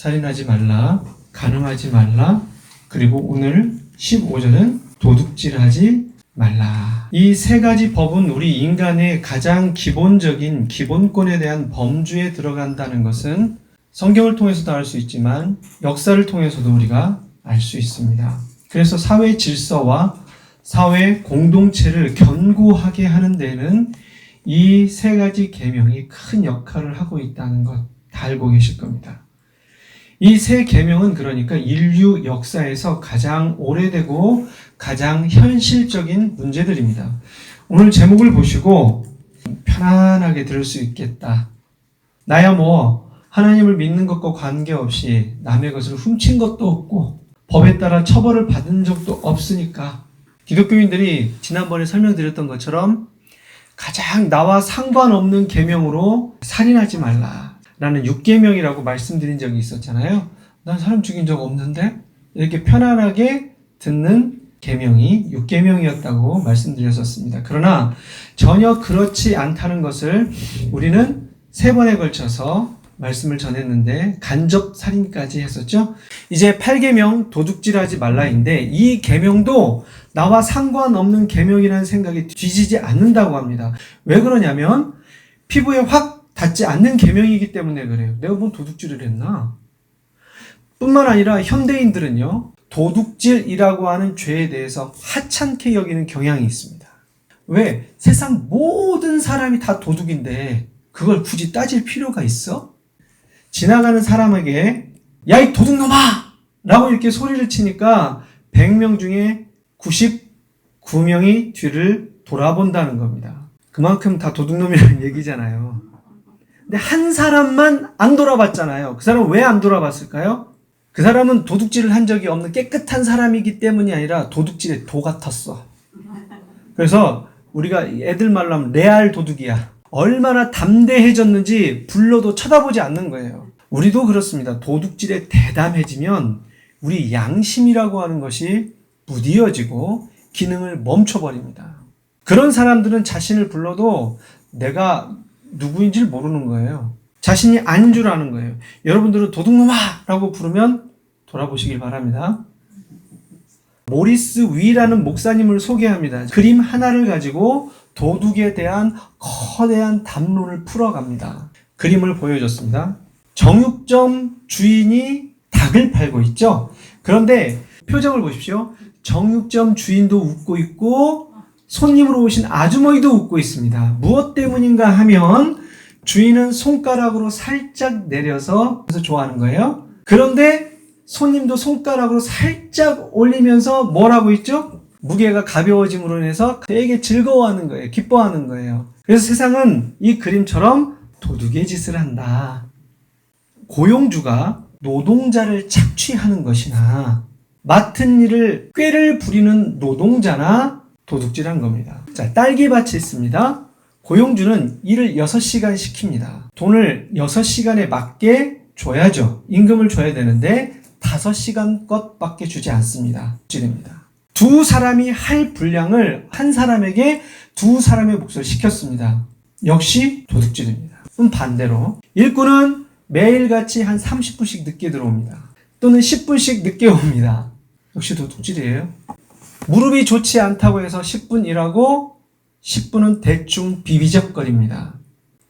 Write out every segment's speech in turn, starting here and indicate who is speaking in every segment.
Speaker 1: 살인하지 말라, 간음하지 말라, 그리고 오늘 15절은 도둑질하지 말라. 이 세 가지 법은 우리 인간의 가장 기본적인 기본권에 대한 범주에 들어간다는 것은 성경을 통해서도 알 수 있지만 역사를 통해서도 우리가 알 수 있습니다. 그래서 사회 질서와 사회 공동체를 견고하게 하는 데는 이 세 가지 계명이 큰 역할을 하고 있다는 것 다 알고 계실 겁니다. 이 세 계명은 그러니까 인류 역사에서 가장 오래되고 가장 현실적인 문제들입니다. 오늘 제목을 보시고 편안하게 들을 수 있겠다. 나야 하나님을 믿는 것과 관계없이 남의 것을 훔친 것도 없고 법에 따라 처벌을 받은 적도 없으니까 기독교인들이 지난번에 설명드렸던 것처럼 가장 나와 상관없는 계명으로 살인하지 말라라는 6계명이라고 말씀드린 적이 있었잖아요. 난 사람 죽인 적 없는데? 이렇게 편안하게 듣는 계명이 6계명이었다고 말씀드렸었습니다. 그러나 전혀 그렇지 않다는 것을 우리는 3번에 걸쳐서 말씀을 전했는데 간접 살인까지 했었죠. 이제 8계명 도둑질하지 말라인데 이 계명도 나와 상관없는 계명이라는 생각이 뒤지지 않는다고 합니다. 왜 그러냐면 피부에 확 닿지 않는 계명이기 때문에 그래요. 내가 뭔 도둑질을 했나? 뿐만 아니라 현대인들은요, 도둑질이라고 하는 죄에 대해서 하찮게 여기는 경향이 있습니다. 왜? 세상 모든 사람이 다 도둑인데 그걸 굳이 따질 필요가 있어? 지나가는 사람에게 야, 이 도둑놈아! 라고 이렇게 소리를 치니까 100명 중에 99명이 뒤를 돌아본다는 겁니다. 그만큼 다 도둑놈이라는 얘기잖아요. 근데 한 사람만 안 돌아봤잖아요. 그 사람은 왜 안 돌아봤을까요? 그 사람은 도둑질을 한 적이 없는 깨끗한 사람이기 때문이 아니라 도둑질에 도 같았어. 그래서 우리가 애들 말로 하면 레알 도둑이야. 얼마나 담대해졌는지 불러도 쳐다보지 않는 거예요. 우리도 그렇습니다. 도둑질에 대담해지면 우리 양심이라고 하는 것이 무디어지고 기능을 멈춰버립니다. 그런 사람들은 자신을 불러도 내가 누구인지 모르는 거예요. 자신이 아닌 줄 아는 거예요. 여러분들은 도둑놈아! 라고 부르면 돌아보시길 바랍니다. 모리스 위라는 목사님을 소개합니다. 그림 하나를 가지고 도둑에 대한 거대한 담론을 풀어갑니다. 그림을 보여줬습니다. 정육점 주인이 닭을 팔고 있죠. 그런데 표정을 보십시오. 정육점 주인도 웃고 있고 손님으로 오신 아주머니도 웃고 있습니다. 무엇 때문인가 하면 주인은 손가락으로 살짝 내려서 좋아하는 거예요. 그런데 손님도 손가락으로 살짝 올리면서 뭘 하고 있죠? 무게가 가벼워짐으로 인해서 되게 즐거워하는 거예요. 기뻐하는 거예요. 그래서 세상은 이 그림처럼 도둑의 짓을 한다. 고용주가 노동자를 착취하는 것이나 맡은 일을 꾀를 부리는 노동자나 도둑질한 겁니다. 자, 딸기밭이 있습니다. 고용주는 일을 6시간 시킵니다. 돈을 6시간에 맞게 줘야죠. 임금을 줘야 되는데 5시간 것밖에 주지 않습니다. 도둑질입니다. 두 사람이 할 분량을 한 사람에게 두 사람의 몫을 시켰습니다. 역시 도둑질입니다. 반대로 일꾼은 매일같이 한 30분씩 늦게 들어옵니다. 또는 10분씩 늦게 옵니다. 역시 도둑질이에요. 무릎이 좋지 않다고 해서 10분 일하고 10분은 대충 비비적거립니다.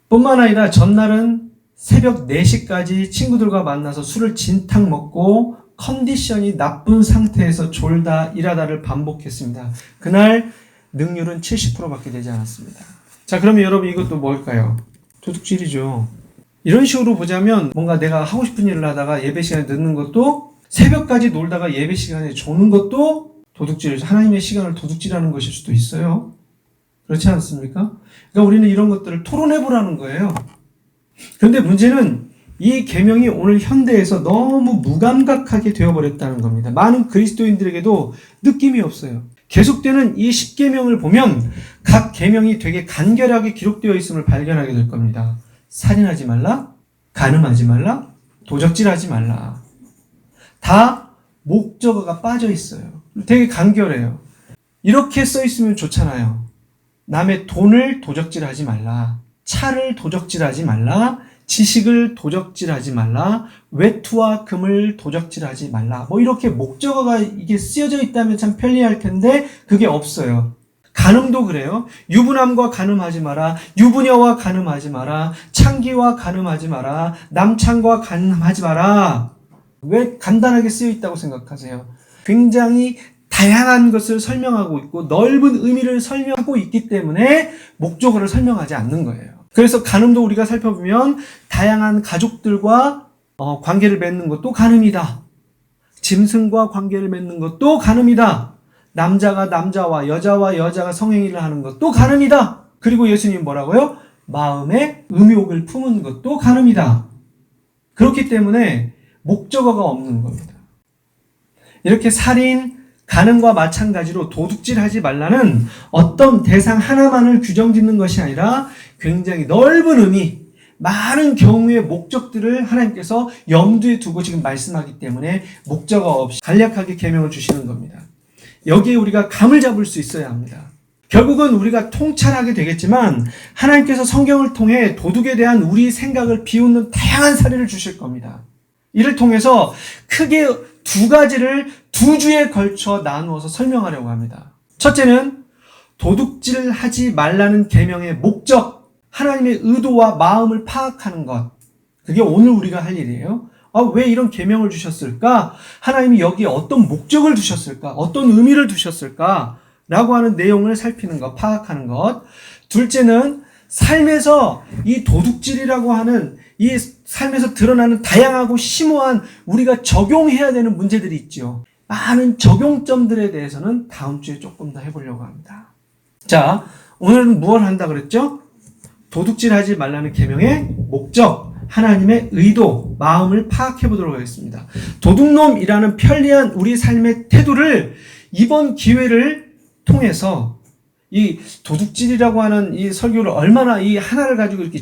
Speaker 1: 뿐만 아니라 전날은 새벽 4시까지 친구들과 만나서 술을 진탕 먹고 컨디션이 나쁜 상태에서 졸다 일하다를 반복했습니다. 그날 능률은 70%밖에 되지 않았습니다. 자, 그러면 여러분 이것도 뭘까요? 도둑질이죠. 이런 식으로 보자면 뭔가 내가 하고 싶은 일을 하다가 예배 시간에 늦는 것도 새벽까지 놀다가 예배 시간에 조는 것도 도둑질이죠. 하나님의 시간을 도둑질하는 것일 수도 있어요. 그렇지 않습니까? 그러니까 우리는 이런 것들을 토론해보라는 거예요. 그런데 문제는 이 계명이 오늘 현대에서 너무 무감각하게 되어버렸다는 겁니다. 많은 그리스도인들에게도 느낌이 없어요. 계속되는 이 10계명을 보면 각 계명이 되게 간결하게 기록되어 있음을 발견하게 될 겁니다. 살인하지 말라, 간음하지 말라, 도적질하지 말라. 다 목적어가 빠져 있어요. 되게 간결해요. 이렇게 써 있으면 좋잖아요. 남의 돈을 도적질하지 말라, 차를 도적질하지 말라, 지식을 도적질하지 말라, 외투와 금을 도적질하지 말라. 뭐 이렇게 목적어가 이게 쓰여져 있다면 참 편리할 텐데 그게 없어요. 간음도 그래요. 유부남과 간음하지 마라, 유부녀와 간음하지 마라, 창기와 간음하지 마라, 남창과 간음하지 마라. 왜 간단하게 쓰여 있다고 생각하세요? 굉장히 다양한 것을 설명하고 있고 넓은 의미를 설명하고 있기 때문에 목적어를 설명하지 않는 거예요. 그래서 간음도 우리가 살펴보면 다양한 가족들과 관계를 맺는 것도 간음이다. 짐승과 관계를 맺는 것도 간음이다. 남자가 남자와 여자가 성행위를 하는 것도 간음이다. 그리고 예수님 뭐라고요? 마음에 음욕을 품은 것도 간음이다. 그렇기 때문에 목적어가 없는 겁니다. 이렇게 살인, 간음과 마찬가지로 도둑질하지 말라는 어떤 대상 하나만을 규정짓는 것이 아니라 굉장히 넓은 의미, 많은 경우의 목적들을 하나님께서 염두에 두고 지금 말씀하기 때문에 목적어 없이 간략하게 계명을 주시는 겁니다. 여기에 우리가 감을 잡을 수 있어야 합니다. 결국은 우리가 통찰하게 되겠지만 하나님께서 성경을 통해 도둑에 대한 우리 생각을 비웃는 다양한 사례를 주실 겁니다. 이를 통해서 크게 두 가지를 두 주에 걸쳐 나누어서 설명하려고 합니다. 첫째는 도둑질하지 말라는 계명의 목적, 하나님의 의도와 마음을 파악하는 것. 그게 오늘 우리가 할 일이에요. 왜 이런 계명을 주셨을까? 하나님이 여기에 어떤 목적을 두셨을까? 어떤 의미를 두셨을까? 라고 하는 내용을 살피는 것, 파악하는 것. 둘째는 삶에서 이 도둑질이라고 하는 이 삶에서 드러나는 다양하고 심오한 우리가 적용해야 되는 문제들이 있죠. 많은 적용점들에 대해서는 다음 주에 조금 더 해보려고 합니다. 자, 오늘은 무엇을 한다 그랬죠? 도둑질하지 말라는 계명의 목적, 하나님의 의도, 마음을 파악해 보도록 하겠습니다. 도둑놈이라는 편리한 우리 삶의 태도를 이번 기회를 통해서 이 도둑질이라고 하는 이 설교를 얼마나 이 하나를 가지고 이렇게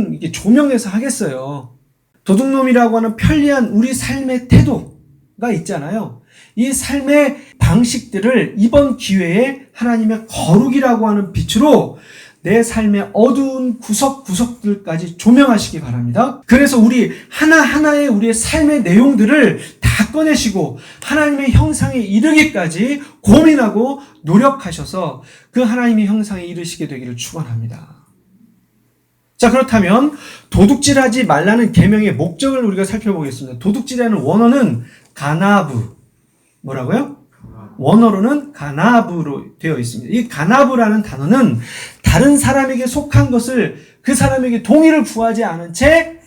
Speaker 1: 이렇게 조명해서 하겠어요. 도둑놈이라고 하는 편리한 우리 삶의 태도가 있잖아요. 이 삶의 방식들을 이번 기회에 하나님의 거룩이라고 하는 빛으로 내 삶의 어두운 구석구석들까지 조명하시기 바랍니다. 그래서 우리 하나하나의 우리의 삶의 내용들을 다 꺼내시고 하나님의 형상에 이르기까지 고민하고 노력하셔서 그 하나님의 형상에 이르시게 되기를 축원합니다. 자, 그렇다면 도둑질하지 말라는 계명의 목적을 우리가 살펴보겠습니다. 도둑질이라는 원어는 가나브. 뭐라고요? 원어로는 가나브로 되어 있습니다. 이 가나브라는 단어는 다른 사람에게 속한 것을 그 사람에게 동의를 구하지 않은 채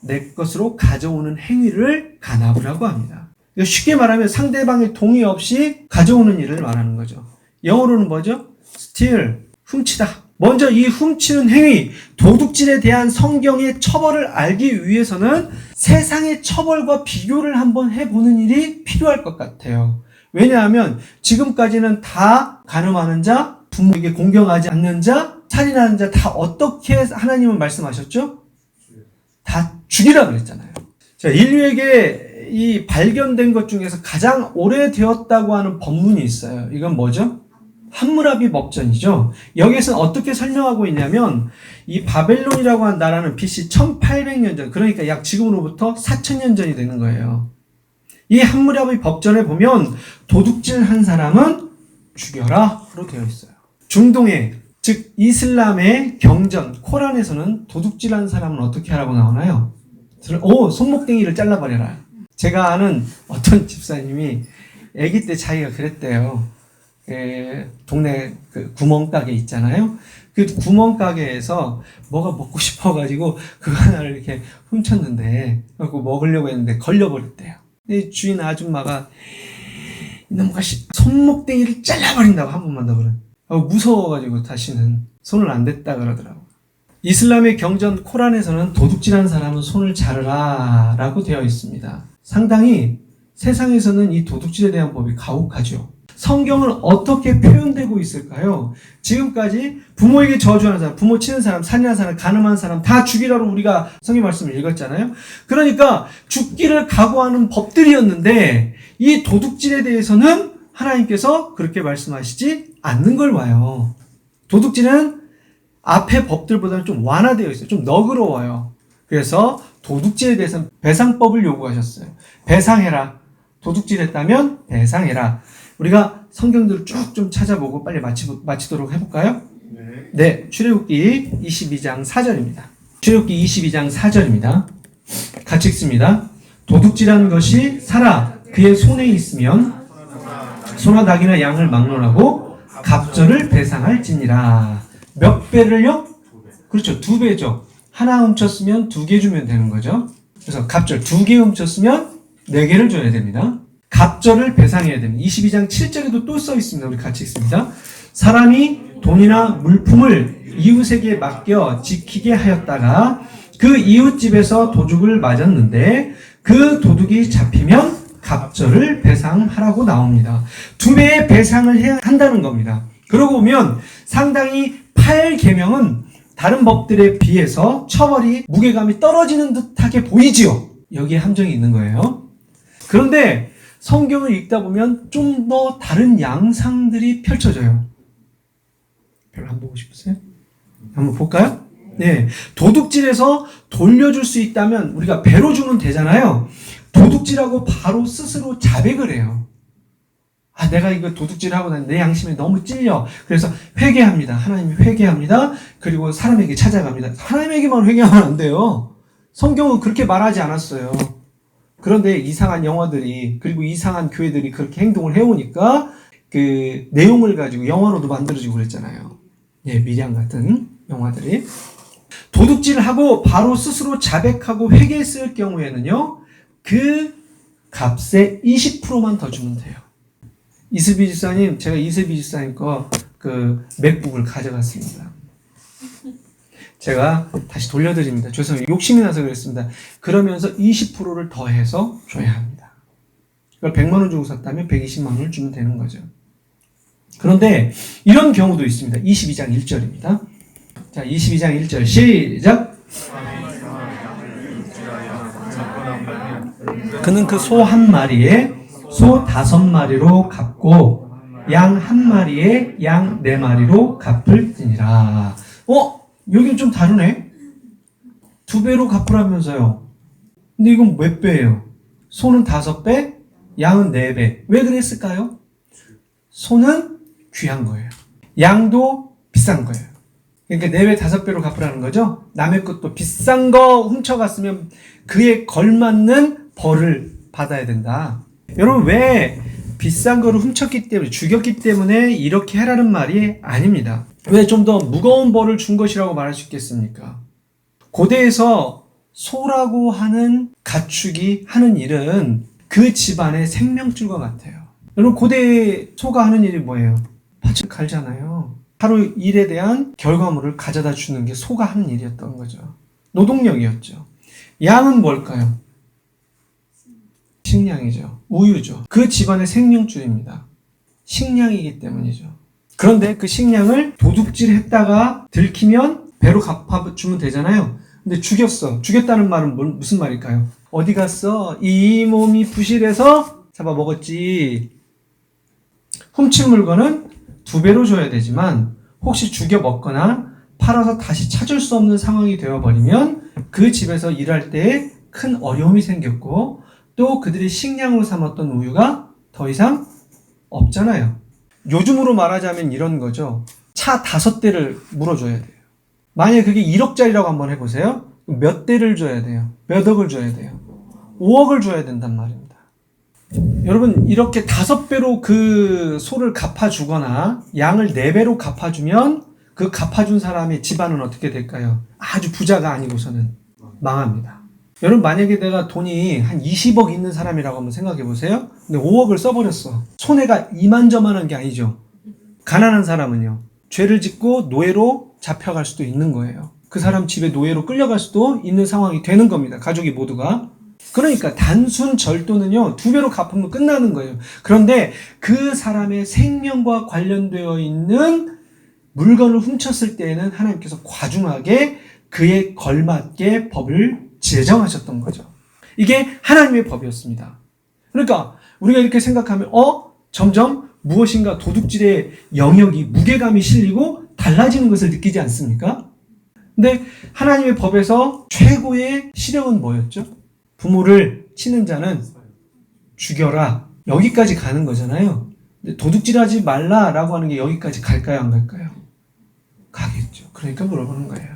Speaker 1: 내 것으로 가져오는 행위를 가나브라고 합니다. 쉽게 말하면 상대방의 동의 없이 가져오는 일을 말하는 거죠. 영어로는 뭐죠? steal, 훔치다. 먼저 이 훔치는 행위, 도둑질에 대한 성경의 처벌을 알기 위해서는 세상의 처벌과 비교를 한번 해보는 일이 필요할 것 같아요. 왜냐하면 지금까지는 다 간음하는 자, 부모에게 공경하지 않는 자, 살인하는 자 다 어떻게 하나님은 말씀하셨죠? 다 죽이라 그랬잖아요. 자, 인류에게 이 발견된 것 중에서 가장 오래되었다고 하는 법문이 있어요. 이건 뭐죠? 함무라비 법전이죠. 여기에서는 어떻게 설명하고 있냐면 이 바벨론이라고 하는 나라는 BC 1800년 전, 그러니까 약 지금으로부터 4000년 전이 되는 거예요. 이 함무라비 법전에 보면 도둑질한 사람은 죽여라로 되어 있어요. 중동의 즉 이슬람의 경전 코란에서는 도둑질한 사람은 어떻게 하라고 나오나요? 손목댕이를 잘라버려라. 제가 아는 어떤 집사님이 아기 때 자기가 그랬대요. 동네 그 구멍가게 있잖아요. 그 구멍가게에서 뭐가 먹고 싶어가지고 그거 하나를 이렇게 훔쳤는데 그거 먹으려고 했는데 걸려버렸대요. 이 주인 아줌마가 이놈과 손목댕이를 잘라버린다고 한 번만 더 그래. 무서워가지고 다시는 손을 안 댔다 그러더라고. 이슬람의 경전 코란에서는 도둑질한 사람은 손을 자르라 라고 되어 있습니다. 상당히 세상에서는 이 도둑질에 대한 법이 가혹하죠. 성경은 어떻게 표현되고 있을까요? 지금까지 부모에게 저주하는 사람, 부모 치는 사람, 살인하는 사람, 간음하는 사람 다 죽이라고 우리가 성경 말씀을 읽었잖아요. 그러니까 죽기를 각오하는 법들이었는데 이 도둑질에 대해서는 하나님께서 그렇게 말씀하시지 않는 걸 봐요. 도둑질은 앞의 법들보다는 좀 완화되어 있어요. 좀 너그러워요. 그래서 도둑질에 대해서는 배상법을 요구하셨어요. 배상해라. 도둑질했다면 배상해라. 우리가 성경들을 쭉 좀 찾아보고 빨리 마치도록 해볼까요? 네, 출애굽기 22장 4절입니다. 출애굽기 22장 4절입니다. 같이 읽습니다. 도둑질한 것이 살아 그의 손에 있으면 소나 닭이나 양을 막론하고 갑절을 배상할지니라. 몇 배를요? 그렇죠. 2배죠. 하나 훔쳤으면 2개 주면 되는 거죠. 그래서 갑절 2개 훔쳤으면 4개를 줘야 됩니다. 갑절을 배상해야 됩니다. 22장 7절에도 또 써 있습니다. 우리 같이 읽습니다. 사람이 돈이나 물품을 이웃에게 맡겨 지키게 하였다가 그 이웃집에서 도둑을 맞았는데 그 도둑이 잡히면 갑절을 배상하라고 나옵니다. 2배의 배상을 해야 한다는 겁니다. 그러고 보면 상당히 8계명은 다른 법들에 비해서 처벌이 무게감이 떨어지는 듯하게 보이지요. 여기에 함정이 있는 거예요. 그런데 성경을 읽다 보면 좀 더 다른 양상들이 펼쳐져요. 별로 안 보고 싶으세요? 한번 볼까요? 네. 도둑질해서 돌려줄 수 있다면 우리가 배로 주면 되잖아요. 도둑질하고 바로 스스로 자백을 해요. 아, 내가 이거 도둑질하고 난 내 양심에 너무 찔려. 그래서 회개합니다. 하나님이 회개합니다. 그리고 사람에게 찾아갑니다. 하나님에게만 회개하면 안 돼요. 성경은 그렇게 말하지 않았어요. 그런데 이상한 영화들이 그리고 이상한 교회들이 그렇게 행동을 해오니까 그 내용을 가지고 영화로도 만들어지고 그랬잖아요. 예, 미량 같은 영화들이. 도둑질을 하고 바로 스스로 자백하고 회개했을 경우에는요, 그 값의 20%만 더 주면 돼요. 이슬비 집사님, 제가 이슬비 집사님 거 그 맥북을 가져갔습니다. 제가 다시 돌려드립니다. 죄송해요. 욕심이 나서 그랬습니다. 그러면서 20%를 더해서 줘야 합니다. 그걸 100만 원 주고 샀다면 120만 원을 주면 되는 거죠. 그런데 이런 경우도 있습니다. 22장 1절입니다. 자, 22장 1절 시작! 그는 그 소 한 마리에 소 5마리로 갚고 양 한 마리에 양 4마리로 갚을지니라. 여긴 좀 다르네. 2배로 갚으라면서요. 근데 이건 몇 배예요? 소는 5배, 양은 4배. 왜 그랬을까요? 소는 귀한 거예요. 양도 비싼 거예요. 그러니까 4배, 5배로 갚으라는 거죠. 남의 것도 비싼 거 훔쳐갔으면 그에 걸맞는 벌을 받아야 된다. 여러분, 왜 비싼 거를 훔쳤기 때문에, 죽였기 때문에 이렇게 해라는 말이 아닙니다. 왜 좀 더 무거운 벌을 준 것이라고 말할 수 있겠습니까? 고대에서 소라고 하는 가축이 하는 일은 그 집안의 생명줄과 같아요. 여러분, 고대 소가 하는 일이 뭐예요? 밭을 갈잖아요. 하루 일에 대한 결과물을 가져다 주는 게 소가 하는 일이었던 거죠. 노동력이었죠. 양은 뭘까요? 식량이죠. 우유죠. 그 집안의 생명줄입니다. 식량이기 때문이죠. 그런데 그 식량을 도둑질했다가 들키면 배로 갚아주면 되잖아요. 근데 죽였어. 죽였다는 말은 무슨 말일까요? 어디 갔어? 이 몸이 부실해서 잡아먹었지. 훔친 물건은 2배로 줘야 되지만 혹시 죽여 먹거나 팔아서 다시 찾을 수 없는 상황이 되어버리면 그 집에서 일할 때에 큰 어려움이 생겼고 또 그들이 식량으로 삼았던 우유가 더 이상 없잖아요. 요즘으로 말하자면 이런 거죠. 차 5대를 물어줘야 돼요. 만약에 그게 1억짜리라고 한번 해보세요. 몇 대를 줘야 돼요? 몇 억을 줘야 돼요? 5억을 줘야 된단 말입니다. 여러분, 이렇게 5배로 그 소를 갚아주거나 양을 4배로 갚아주면 그 갚아준 사람의 집안은 어떻게 될까요? 아주 부자가 아니고서는 망합니다. 여러분, 만약에 내가 돈이 한 20억 있는 사람이라고 한번 생각해 보세요. 근데 5억을 써버렸어. 손해가 이만저만한 게 아니죠. 가난한 사람은요, 죄를 짓고 노예로 잡혀갈 수도 있는 거예요. 그 사람 집에 노예로 끌려갈 수도 있는 상황이 되는 겁니다. 가족이 모두가. 그러니까 단순 절도는요, 2배로 갚으면 끝나는 거예요. 그런데 그 사람의 생명과 관련되어 있는 물건을 훔쳤을 때에는 하나님께서 과중하게 그에 걸맞게 법을 제정하셨던 거죠. 이게 하나님의 법이었습니다. 그러니까 우리가 이렇게 생각하면 점점 무엇인가 도둑질의 영역이 무게감이 실리고 달라지는 것을 느끼지 않습니까? 근데 하나님의 법에서 최고의 시력은 뭐였죠? 부모를 치는 자는 죽여라. 여기까지 가는 거잖아요. 근데 도둑질하지 말라라고 하는 게 여기까지 갈까요, 안 갈까요? 가겠죠. 그러니까 물어보는 거예요.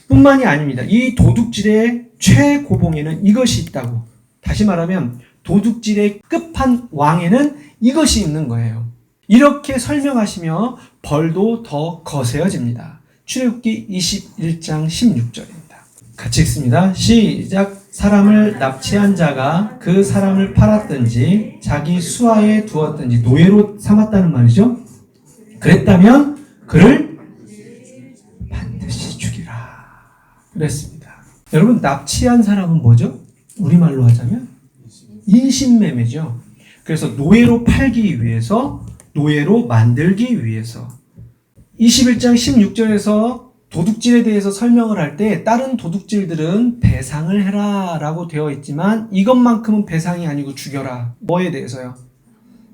Speaker 1: 뿐만이 아닙니다. 이 도둑질의 최고봉에는 이것이 있다고. 다시 말하면 도둑질의 끝판왕에는 이것이 있는 거예요. 이렇게 설명하시며 벌도 더 거세어집니다. 출애굽기 21장 16절입니다. 같이 읽습니다. 시작. 사람을 납치한 자가 그 사람을 팔았든지 자기 수하에 두었든지 노예로 삼았다는 말이죠. 그랬다면 그를 반드시 죽이라. 그랬습니다. 여러분, 납치한 사람은 뭐죠? 우리말로 하자면 인신매매죠. 그래서 노예로 팔기 위해서, 노예로 만들기 위해서. 21장 16절에서 도둑질에 대해서 설명을 할 때 다른 도둑질들은 배상을 해라 라고 되어 있지만 이것만큼은 배상이 아니고 죽여라. 뭐에 대해서요?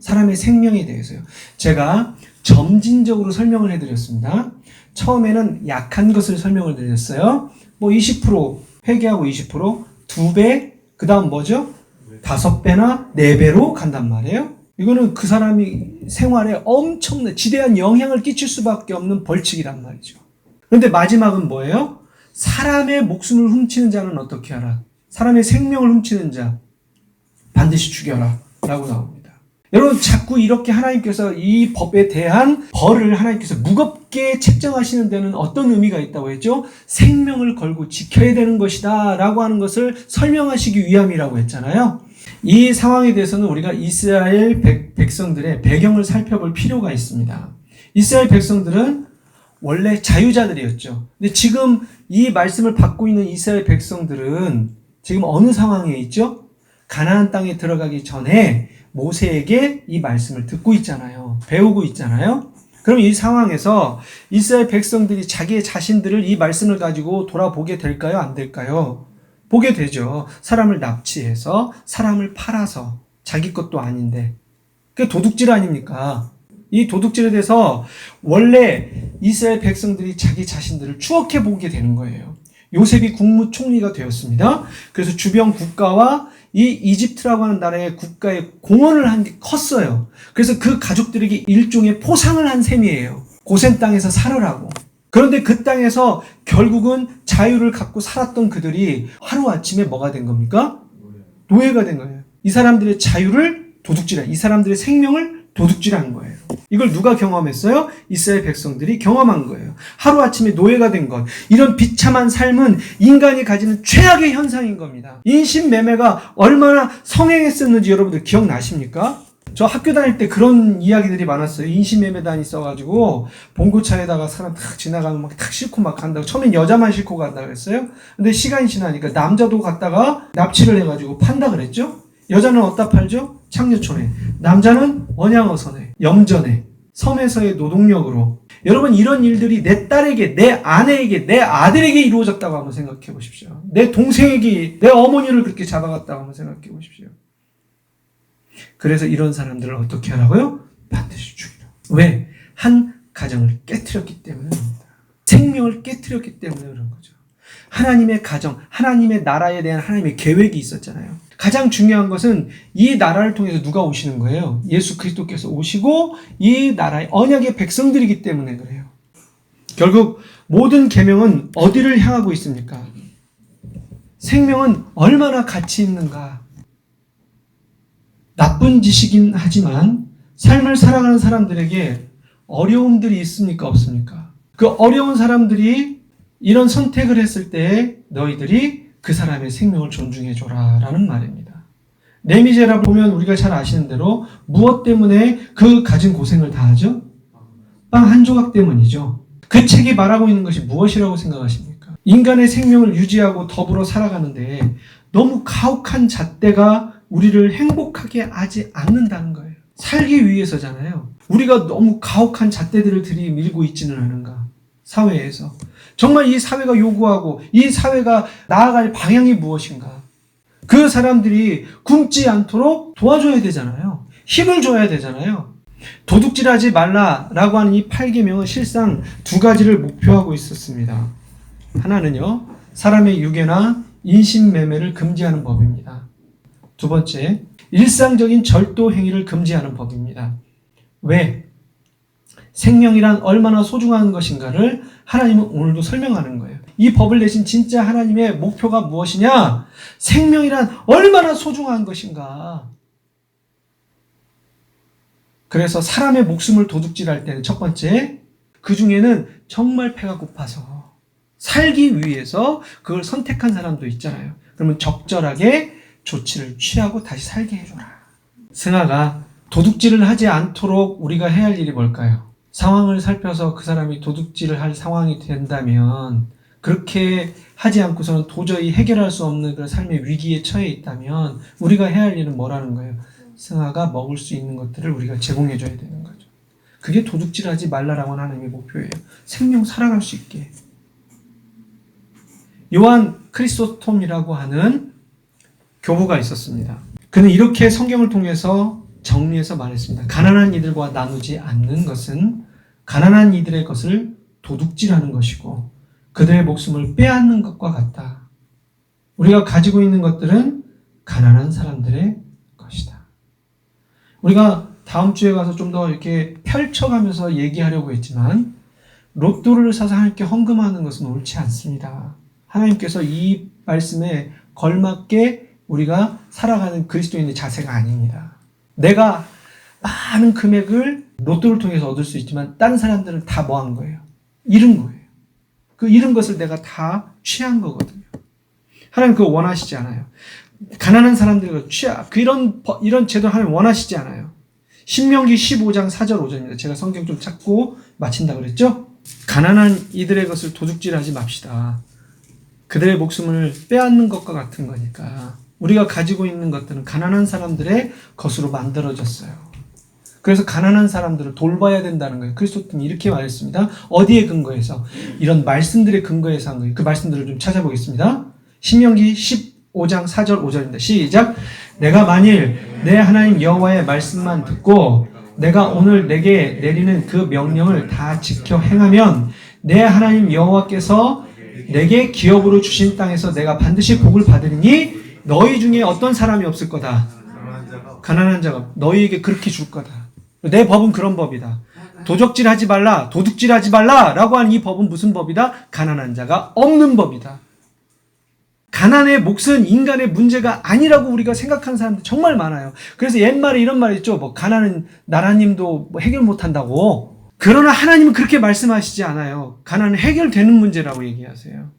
Speaker 1: 사람의 생명에 대해서요. 제가 점진적으로 설명을 해드렸습니다. 처음에는 약한 것을 설명을 드렸어요. 뭐 20%, 회개하고 20%, 2배, 그 다음 뭐죠? 5배나 4배로 간단 말이에요. 이거는 그 사람이 생활에 엄청난 지대한 영향을 끼칠 수밖에 없는 벌칙이란 말이죠. 그런데 마지막은 뭐예요? 사람의 목숨을 훔치는 자는 어떻게 하라? 사람의 생명을 훔치는 자 반드시 죽여라 라고 나옵니다. 여러분, 자꾸 이렇게 하나님께서 이 법에 대한 벌을 하나님께서 무겁게 책정하시는 데는 어떤 의미가 있다고 했죠? 생명을 걸고 지켜야 되는 것이다 라고 하는 것을 설명하시기 위함이라고 했잖아요. 이 상황에 대해서는 우리가 이스라엘 백성들의 배경을 살펴볼 필요가 있습니다. 이스라엘 백성들은 원래 자유자들이었죠. 근데 지금 이 말씀을 받고 있는 이스라엘 백성들은 지금 어느 상황에 있죠? 가나안 땅에 들어가기 전에 모세에게 이 말씀을 듣고 있잖아요. 배우고 있잖아요. 그럼 이 상황에서 이스라엘 백성들이 자기의 자신들을 이 말씀을 가지고 돌아보게 될까요? 안 될까요? 보게 되죠. 사람을 납치해서, 사람을 팔아서, 자기 것도 아닌데. 그게 도둑질 아닙니까? 이 도둑질에 대해서 원래 이스라엘 백성들이 자기 자신들을 추억해 보게 되는 거예요. 요셉이 국무총리가 되었습니다. 그래서 주변 국가와 이 이집트라고 하는 나라의 국가에 공헌을 한 게 컸어요. 그래서 그 가족들에게 일종의 포상을 한 셈이에요. 고센 땅에서 살으라고. 그런데 그 땅에서 결국은 자유를 갖고 살았던 그들이 하루아침에 뭐가 된 겁니까? 노예가 된 거예요. 이 사람들의 자유를 도둑질한, 이 사람들의 생명을 도둑질한 거예요. 이걸 누가 경험했어요? 이스라엘 백성들이 경험한 거예요. 하루아침에 노예가 된 것. 이런 비참한 삶은 인간이 가지는 최악의 현상인 겁니다. 인신매매가 얼마나 성행했었는지 여러분들 기억나십니까? 저 학교 다닐 때 그런 이야기들이 많았어요. 인신매매단이 있어가지고 봉고차에다가 사람 탁 지나가면 막 탁 싣고 막 간다고. 처음엔 여자만 싣고 간다고 했어요. 근데 시간이 지나니까 남자도 갔다가 납치를 해가지고 판다 그랬죠. 여자는 어디다 팔죠? 창녀촌에. 남자는 언양어선에, 염전에, 섬에서의 노동력으로. 여러분, 이런 일들이 내 딸에게, 내 아내에게, 내 아들에게 이루어졌다고 한번 생각해 보십시오. 내 동생에게, 내 어머니를 그렇게 잡아갔다고 한번 생각해 보십시오. 그래서 이런 사람들을 어떻게 하라고요? 반드시 죽이라. 왜? 한 가정을 깨트렸기 때문입니다. 생명을 깨트렸기 때문에 그런 거죠. 하나님의 가정, 하나님의 나라에 대한 하나님의 계획이 있었잖아요. 가장 중요한 것은 이 나라를 통해서 누가 오시는 거예요? 예수 그리스도께서 오시고 이 나라의 언약의 백성들이기 때문에 그래요. 결국 모든 계명은 어디를 향하고 있습니까? 생명은 얼마나 가치 있는가? 나쁜 짓이긴 하지만 삶을 살아가는 사람들에게 어려움들이 있습니까? 없습니까? 그 어려운 사람들이 이런 선택을 했을 때 너희들이 그 사람의 생명을 존중해줘라 라는 말입니다. 레미제라 보면 우리가 잘 아시는 대로 무엇 때문에 그 가진 고생을 다 하죠? 빵 한 조각 때문이죠. 그 책이 말하고 있는 것이 무엇이라고 생각하십니까? 인간의 생명을 유지하고 더불어 살아가는데 너무 가혹한 잣대가 우리를 행복하게 하지 않는다는 거예요. 살기 위해서잖아요. 우리가 너무 가혹한 잣대들을 들이밀고 있지는 않은가? 사회에서. 정말 이 사회가 요구하고 이 사회가 나아갈 방향이 무엇인가? 그 사람들이 굶지 않도록 도와줘야 되잖아요. 힘을 줘야 되잖아요. 도둑질하지 말라라고 하는 이 8계명은 실상 두 가지를 목표하고 있었습니다. 하나는요, 사람의 유괴나 인신매매를 금지하는 법입니다. 두 번째, 일상적인 절도 행위를 금지하는 법입니다. 왜? 생명이란 얼마나 소중한 것인가를 하나님은 오늘도 설명하는 거예요. 이 법을 내신 진짜 하나님의 목표가 무엇이냐? 생명이란 얼마나 소중한 것인가? 그래서 사람의 목숨을 도둑질할 때는 첫 번째, 그 중에는 정말 배가 고파서 살기 위해서 그걸 선택한 사람도 있잖아요. 그러면 적절하게 조치를 취하고 다시 살게 해줘라. 승아가 도둑질을 하지 않도록 우리가 해야 할 일이 뭘까요? 상황을 살펴서 그 사람이 도둑질을 할 상황이 된다면, 그렇게 하지 않고서는 도저히 해결할 수 없는 그런 삶의 위기에 처해 있다면 우리가 해야 할 일은 뭐라는 거예요? 승아가 먹을 수 있는 것들을 우리가 제공해 줘야 되는 거죠. 그게 도둑질하지 말라라고 하는 하나님의 목표예요. 생명 살아갈 수 있게. 요한 크리소스톰이라고 하는 교부가 있었습니다. 그는 이렇게 성경을 통해서 정리해서 말했습니다. 가난한 이들과 나누지 않는 것은 가난한 이들의 것을 도둑질하는 것이고 그들의 목숨을 빼앗는 것과 같다. 우리가 가지고 있는 것들은 가난한 사람들의 것이다. 우리가 다음 주에 가서 좀 더 이렇게 펼쳐가면서 얘기하려고 했지만, 로또를 사서 하나님께 헌금하는 것은 옳지 않습니다. 하나님께서 이 말씀에 걸맞게 우리가 살아가는 그리스도인의 자세가 아닙니다. 내가 많은 금액을 로또를 통해서 얻을 수 있지만 다른 사람들은 다 뭐 한 거예요? 잃은 거예요. 그 잃은 것을 내가 다 취한 거거든요. 하나님 그거 원하시지 않아요. 가난한 사람들과 이런 제도 하나님 원하시지 않아요. 신명기 15장 4절 5절입니다. 제가 성경 좀 찾고 마친다 그랬죠? 가난한 이들의 것을 도둑질하지 맙시다. 그들의 목숨을 빼앗는 것과 같은 거니까. 우리가 가지고 있는 것들은 가난한 사람들의 것으로 만들어졌어요. 그래서 가난한 사람들을 돌봐야 된다는 거예요. 그리스도는 이렇게 말했습니다. 어디에 근거해서? 이런 말씀들의 근거해서 한 거예요. 그 말씀들을 좀 찾아보겠습니다. 신명기 15장 4절 5절입니다. 시작. 내가 만일 내 하나님 여호와의 말씀만 듣고 내가 오늘 내게 내리는 그 명령을 다 지켜 행하면 내 하나님 여호와께서 내게 기업으로 주신 땅에서 내가 반드시 복을 받으리니 너희 중에 어떤 사람이 없을 거다. 가난한 자가 너희에게 그렇게 줄 거다. 내 법은 그런 법이다. 도적질하지 말라, 도둑질하지 말라 라고 하는 이 법은 무슨 법이다? 가난한 자가 없는 법이다. 가난의 몫은 인간의 문제가 아니라고 우리가 생각하는 사람들 정말 많아요. 그래서 옛말에 이런 말이 있죠. 뭐 가난은 나라님도 뭐 해결 못한다고. 그러나 하나님은 그렇게 말씀하시지 않아요. 가난은 해결되는 문제라고 얘기하세요.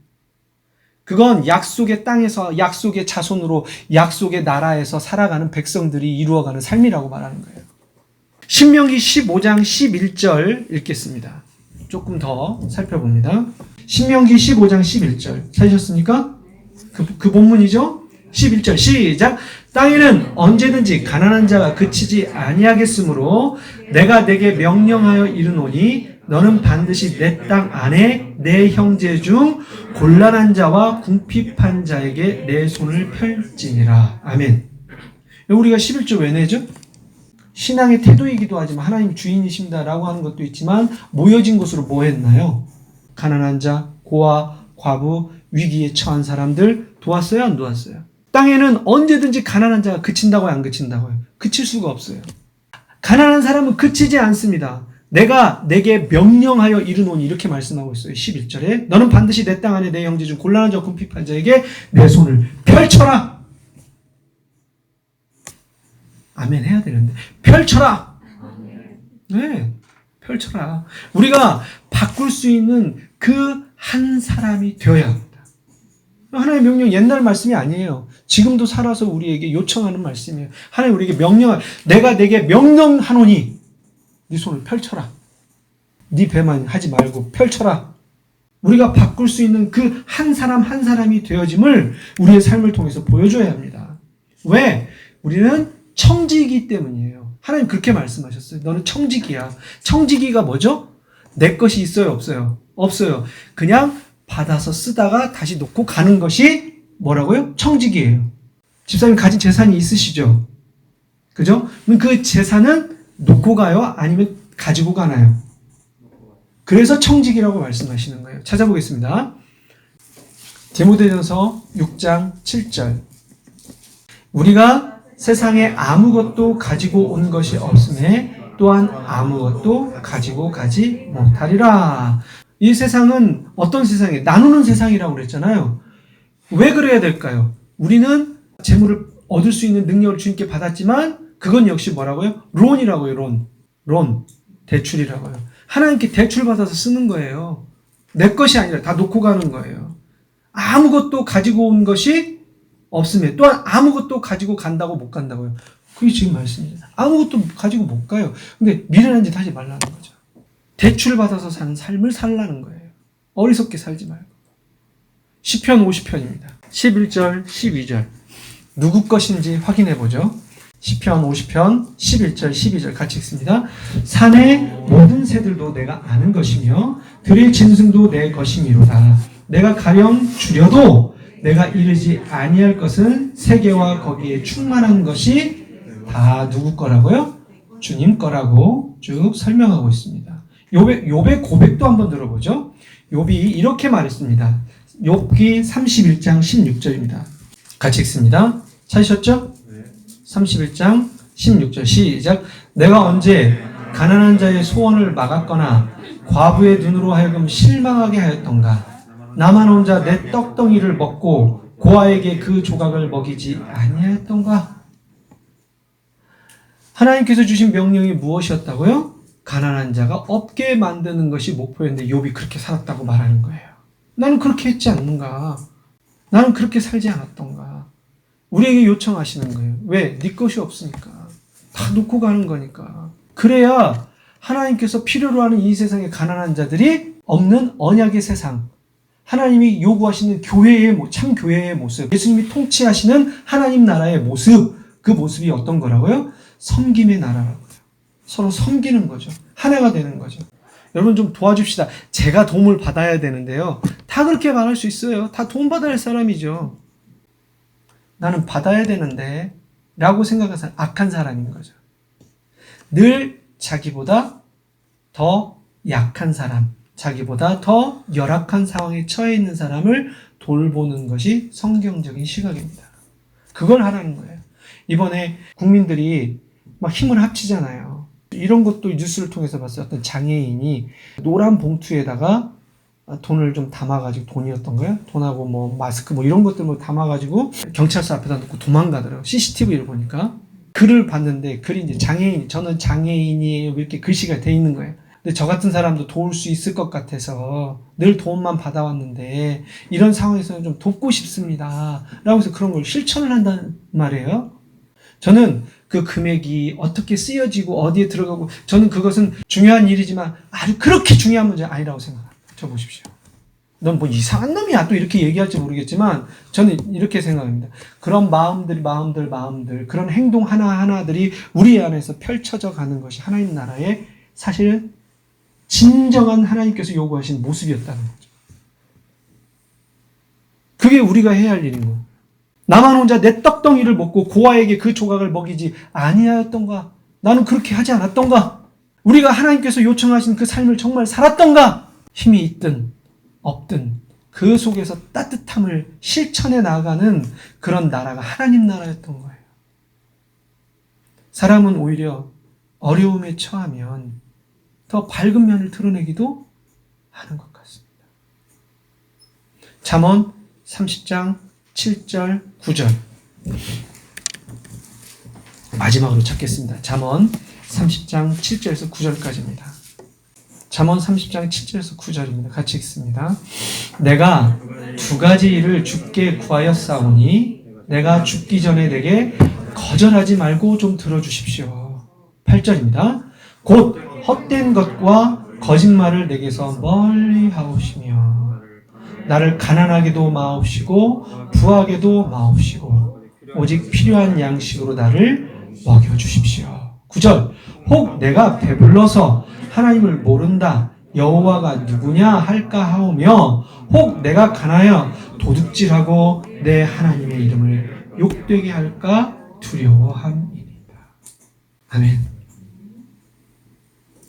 Speaker 1: 그건 약속의 땅에서 약속의 자손으로 약속의 나라에서 살아가는 백성들이 이루어가는 삶이라고 말하는 거예요. 신명기 15장 11절 읽겠습니다. 조금 더 살펴봅니다. 신명기 15장 11절 찾으셨습니까? 그 본문이죠? 11절 시작. 땅에는 언제든지 가난한 자가 그치지 아니하겠으므로 내가 내게 명령하여 이르노니 너는 반드시 내 땅 안에 내 형제 중 곤란한 자와 궁핍한 자에게 내 손을 펼지니라. 아멘. 우리가 11조 왜 내죠? 신앙의 태도이기도 하지만 하나님 주인이십니다라고 하는 것도 있지만 모여진 곳으로 뭐 했나요? 가난한 자, 고아, 과부, 위기에 처한 사람들 도왔어요? 안 도왔어요? 땅에는 언제든지 가난한 자가 그친다고요? 안 그친다고요? 그칠 수가 없어요. 가난한 사람은 그치지 않습니다. 내가 내게 명령하여 이르노니 이렇게 말씀하고 있어요. 11절에 너는 반드시 내 땅 안에 내 형제 중 곤란한 자, 궁핍한 자에게 내 손을 펼쳐라. 아멘 해야 되는데 펼쳐라. 네, 펼쳐라. 우리가 바꿀 수 있는 그 한 사람이 되어야 합니다. 하나님의 명령 옛날 말씀이 아니에요. 지금도 살아서 우리에게 요청하는 말씀이에요. 하나님 우리에게 내가 내게 명령하노니 네 손을 펼쳐라. 네 배만 하지 말고 펼쳐라. 우리가 바꿀 수 있는 그 한 사람 한 사람이 되어짐을 우리의 삶을 통해서 보여줘야 합니다. 왜? 우리는 청지이기 때문이에요. 하나님 그렇게 말씀하셨어요. 너는 청지기야. 청지기가 뭐죠? 내 것이 있어요? 없어요? 없어요. 그냥 받아서 쓰다가 다시 놓고 가는 것이 뭐라고요? 청지기예요. 집사님 가진 재산이 있으시죠? 그죠? 그럼 그 재산은 놓고 가요? 아니면 가지고 가나요? 그래서 청지기라고 말씀하시는 거예요. 찾아보겠습니다. 디모데전서 6장 7절. 우리가 세상에 아무것도 가지고 온 것이 없음에 또한 아무것도 가지고 가지 못하리라. 이 세상은 어떤 세상이에요? 나누는 세상이라고 그랬잖아요. 왜 그래야 될까요? 우리는 재물을 얻을 수 있는 능력을 주님께 받았지만 그건 역시 뭐라고요? 론이라고요. 론. 대출이라고요. 하나님께 대출 받아서 쓰는 거예요. 내 것이 아니라 다 놓고 가는 거예요. 아무것도 가지고 온 것이 없음에 또한 아무것도 가지고 간다고 못 간다고요. 그게 지금 말씀입니다. 아무것도 가지고 못 가요. 근데 미련한 짓 하지 말라는 거죠. 대출 받아서 사는 삶을 살라는 거예요. 어리석게 살지 말고. 시편 50편입니다. 11절, 12절. 누구 것인지 확인해 보죠. 시편 50편 11절, 12절 같이 읽습니다. 산의 모든 새들도 내가 아는 것이며 들의 짐승도 내 것이미로다. 내가 가령 줄여도 내가 이르지 아니할 것은 세계와 거기에 충만한 것이 다 누구 거라고요? 주님 거라고 쭉 설명하고 있습니다. 욥의 고백도 한번 들어보죠. 욥이 이렇게 말했습니다. 욥기 31장 16절입니다. 같이 읽습니다. 찾으셨죠? 31장 16절 시작. 내가 언제 가난한 자의 소원을 막았거나 과부의 눈으로 하여금 실망하게 하였던가. 나만 혼자 내 떡덩이를 먹고 고아에게 그 조각을 먹이지 아니하였던가. 하나님께서 주신 명령이 무엇이었다고요? 가난한 자가 없게 만드는 것이 목표였는데 욥이 그렇게 살았다고 말하는 거예요. 나는 그렇게 했지 않는가? 나는 그렇게 살지 않았던가? 우리에게 요청하시는 거예요. 왜? 네 것이 없으니까. 다 놓고 가는 거니까. 그래야 하나님께서 필요로 하는 이 세상의 가난한 자들이 없는 언약의 세상, 하나님이 요구하시는 참 교회의 모습, 예수님이 통치하시는 하나님 나라의 모습, 그 모습이 어떤 거라고요? 섬김의 나라라고요. 서로 섬기는 거죠. 하나가 되는 거죠. 여러분 좀 도와줍시다. 제가 도움을 받아야 되는데요. 다 그렇게 말할 수 있어요. 다 도움 받아야 할 사람이죠. 나는 받아야 되는데 라고 생각하는 사람, 악한 사람인 거죠. 늘 자기보다 더 약한 사람, 자기보다 더 열악한 상황에 처해 있는 사람을 돌보는 것이 성경적인 시각입니다. 그걸 하라는 거예요. 이번에 국민들이 막 힘을 합치잖아요. 이런 것도 뉴스를 통해서 봤어요. 어떤 장애인이 노란 봉투에다가 돈을 좀 담아가지고, 돈이었던가요? 돈하고 뭐 마스크 뭐 이런 것들 뭐 담아가지고 경찰서 앞에다 놓고 도망가더라고요. CCTV를 보니까. 글을 봤는데 글이 이제 저는 장애인이에요. 이렇게 글씨가 돼 있는 거예요. 근데 저 같은 사람도 도울 수 있을 것 같아서 늘 도움만 받아왔는데 이런 상황에서는 좀 돕고 싶습니다. 라고 해서 그런 걸 실천을 한다는 말이에요. 저는 그 금액이 어떻게 쓰여지고 어디에 들어가고, 저는 그것은 중요한 일이지만 아주 그렇게 중요한 문제 아니라고 생각합니다. 저 보십시오. 넌 뭐 이상한 놈이야 또 이렇게 얘기할지 모르겠지만 저는 이렇게 생각합니다. 그런 마음들 그런 행동 하나하나들이 우리 안에서 펼쳐져 가는 것이 하나님 나라의 사실은 진정한 하나님께서 요구하신 모습이었다는 거죠. 그게 우리가 해야 할 일인 거예요. 나만 혼자 내 떡덩이를 먹고 고아에게 그 조각을 먹이지 아니하였던가? 나는 그렇게 하지 않았던가? 우리가 하나님께서 요청하신 그 삶을 정말 살았던가? 힘이 있든 없든 그 속에서 따뜻함을 실천해 나가는 그런 나라가 하나님 나라였던 거예요. 사람은 오히려 어려움에 처하면 더 밝은 면을 드러내기도 하는 것 같습니다. 잠언 30장 7절 9절 마지막으로 찾겠습니다. 잠언 30장 7절에서 9절까지입니다. 잠언 30장 7절에서 9절입니다. 같이 읽습니다. 내가 두 가지 일을 주께 구하였사오니 내가 죽기 전에 내게 거절하지 말고 좀 들어주십시오. 8절입니다. 곧 헛된 것과 거짓말을 내게서 멀리 하옵시며 나를 가난하게도 마옵시고 부하게도 마옵시고 오직 필요한 양식으로 나를 먹여주십시오. 9절. 혹 내가 배불러서 하나님을 모른다, 여호와가 누구냐 할까 하오며 혹 내가 가나여 도둑질하고 내 하나님의 이름을 욕되게 할까 두려워함이니이다. 아멘.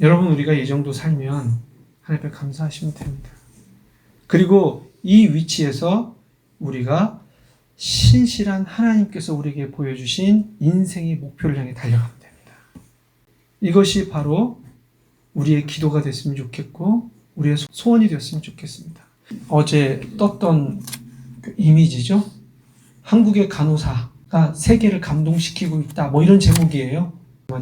Speaker 1: 여러분, 우리가 이 정도 살면 하나님 앞에 감사하시면 됩니다. 그리고 이 위치에서 우리가 신실한 하나님께서 우리에게 보여주신 인생의 목표를 향해 달려가면 됩니다. 이것이 바로 우리의 기도가 됐으면 좋겠고 우리의 소원이 되었으면 좋겠습니다. 어제 떴던 그 이미지죠. 한국의 간호사가 세계를 감동시키고 있다. 뭐 이런 제목이에요.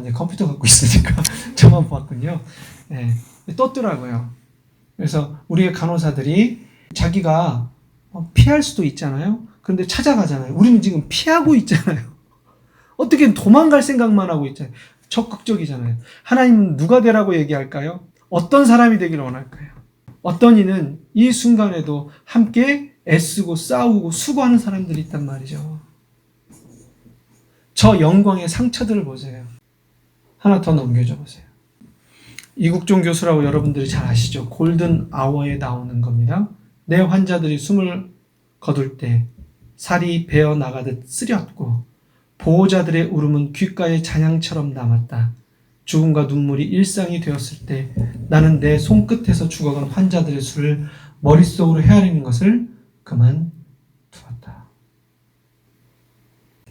Speaker 1: 이제 컴퓨터 갖고 있으니까 저만 보았군요. 네, 떴더라고요. 그래서 우리의 간호사들이 자기가 피할 수도 있잖아요. 그런데 찾아가잖아요. 우리는 지금 피하고 있잖아요. 어떻게 도망갈 생각만 하고 있잖아요. 적극적이잖아요. 하나님은 누가 되라고 얘기할까요? 어떤 사람이 되기를 원할까요? 어떤 이는 이 순간에도 함께 애쓰고 싸우고 수고하는 사람들이 있단 말이죠. 저 영광의 상처들을 보세요. 하나 더 넘겨줘 보세요. 이국종 교수라고 여러분들이 잘 아시죠? 골든 아워에 나오는 겁니다. 내 환자들이 숨을 거둘 때 살이 베어 나가듯 쓰렸고 보호자들의 울음은 귓가에 잔향처럼 남았다. 죽음과 눈물이 일상이 되었을 때 나는 내 손끝에서 죽어간 환자들의 수를 머릿속으로 헤아리는 것을 그만두었다.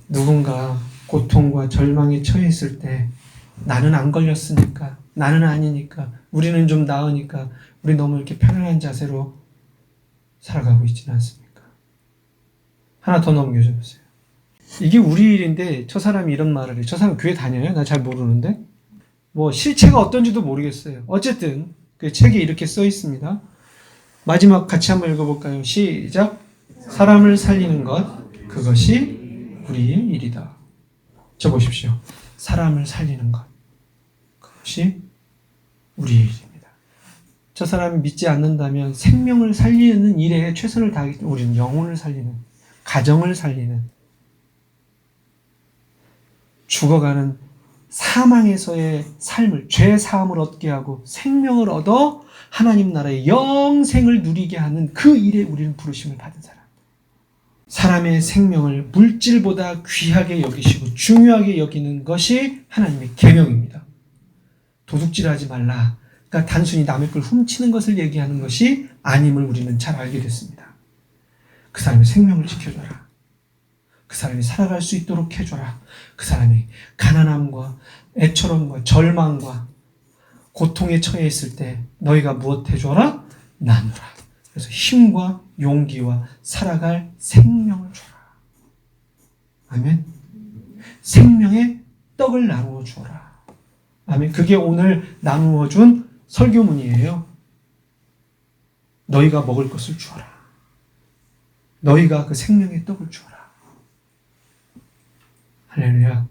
Speaker 1: 누군가 고통과 절망에 처해 있을 때 나는 안 걸렸으니까, 나는 아니니까, 우리는 좀 나으니까 우리 너무 이렇게 편안한 자세로 살아가고 있지는 않습니까? 하나 더 넘겨줘 보세요. 이게 우리 일인데 저 사람이 이런 말을 해. 저 사람 교회 다녀요? 나 잘 모르는데. 뭐 실체가 어떤지도 모르겠어요. 어쨌든 그 책에 이렇게 써 있습니다. 마지막 같이 한번 읽어볼까요? 시작. 사람을 살리는 것, 그것이 우리의 일이다. 저 보십시오. 사람을 살리는 것, 그것이 우리의 일입니다. 저 사람이 믿지 않는다면 생명을 살리는 일에 최선을 다하기 때문에 우리는 영혼을 살리는, 가정을 살리는, 죽어가는 사망에서의 삶을, 죄 사함을 얻게 하고 생명을 얻어 하나님 나라의 영생을 누리게 하는 그 일에 우리는 부르심을 받은 사람. 사람의 생명을 물질보다 귀하게 여기시고 중요하게 여기는 것이 하나님의 계명입니다. 도둑질하지 말라. 그러니까 단순히 남의 걸 훔치는 것을 얘기하는 것이 아님을 우리는 잘 알게 됐습니다. 그 사람의 생명을 지켜줘라. 그 사람이 살아갈 수 있도록 해줘라. 그 사람이 가난함과 애처럼과 절망과 고통에 처해 있을 때 너희가 무엇 해줘라? 나누라. 그래서 힘과 용기와 살아갈 생명을 줘라. 아멘. 생명의 떡을 나누어 주어라. 아멘. 그게 오늘 나누어 준 설교문이에요. 너희가 먹을 것을 주어라. 너희가 그 생명의 떡을 주어라. 할렐루야.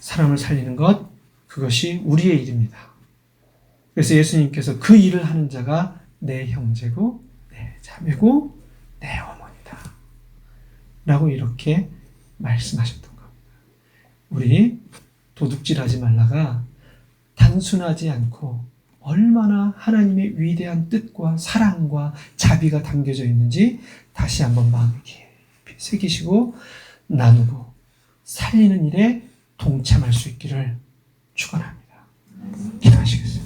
Speaker 1: 사람을 살리는 것, 그것이 우리의 일입니다. 그래서 예수님께서 그 일을 하는 자가 내 형제고 내 자매고 내 어머니다 라고 이렇게 말씀하셨던 겁니다. 우리 도둑질하지 말라가 단순하지 않고 얼마나 하나님의 위대한 뜻과 사랑과 자비가 담겨져 있는지 다시 한번 마음에 깊이 새기시고 나누고 살리는 일에 동참할 수 있기를 축원합니다. 기도하시겠습니다.